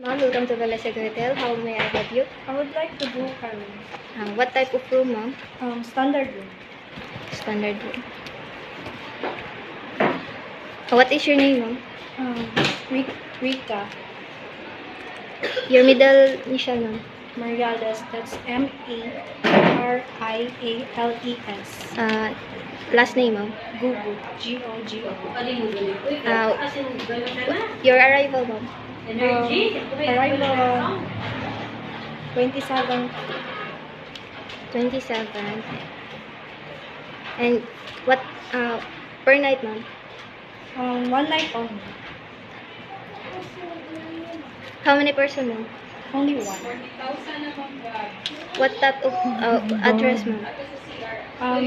Ma'am, welcome to Velasquez Hotel. How may I help you? I would like to book a room. What type of room, ma'am? Standard room. Standard room. What is your name, ma'am? Rita Your middle initial, ma'am? Mariales. That's Mariales. Last name, ma'am? Gugu. G-O-G-O. Your arrival, ma'am? Arrival on 27th. 27. And what, per night, ma'am? One night only. How many person, ma'am? Only one. What type of address, ma'am?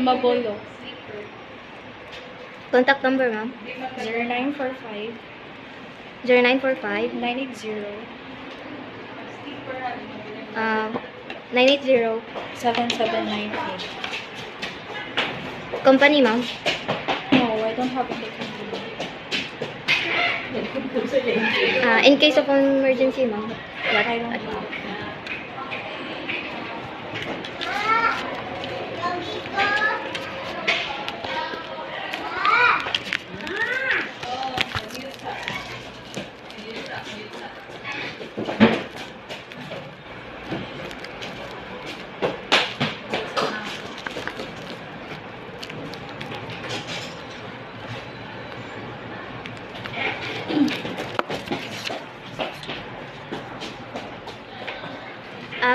Mabolo. Contact number, ma'am? 0945 0945 980 980. 7798. Company, ma'am? No, I don't have any company. In case of emergency, ma'am? What? I don't have.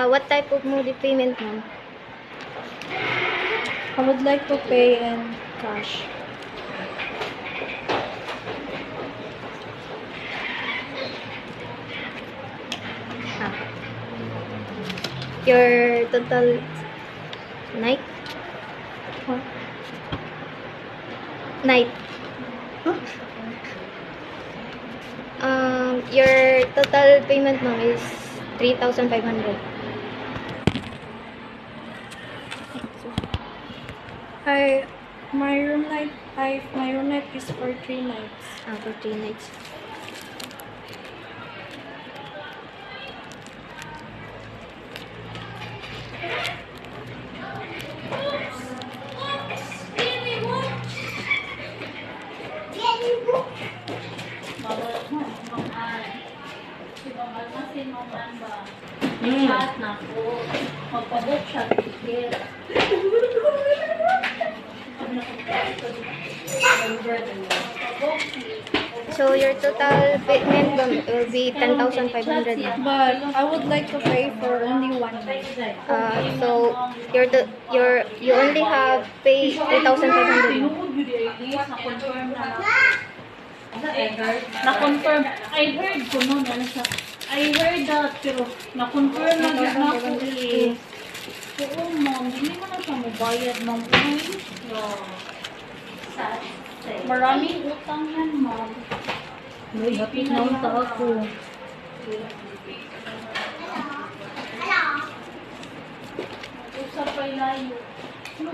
What type of mode of payment, ma'am? I would like to pay in cash. Your total night? Huh? Night. Huh? Your total payment, ma'am, is 3,500. My room night is for 3 nights. For 3 nights. Lahat na po. Magpabook siya ticket. So your total payment, ma'am, will be 10,500. But I would like to pay for only 1 night. So you only have pay 3,500. Na-confirm. I heard ko noon. I heard that, pero na-confirm na yun ako eh. Oo, ma'am. Hindi mo na siya mabayad, ma'am. Maraming utang yan, ma'am. May hapit na unta ako. Usap pa ilayo. Uy,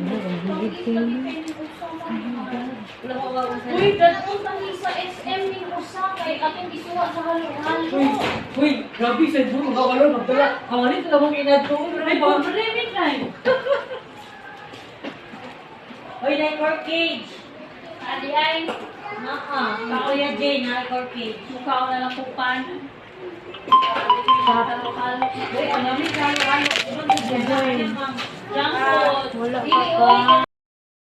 ganun tayo sa SM ni Musa kay atong isuwa sa halo-halo. Uy, grabe sa dito mga walo magdala. Hawalit na mong inadto. Ay, problemic na yun. Uy, na court cage. Adi ay, Ako ya Jay na court cage. mukha ko na lang pupan. Halo-halo. Uy, ang dami halo-halo. Junk food. Wala Dili, pa. uy.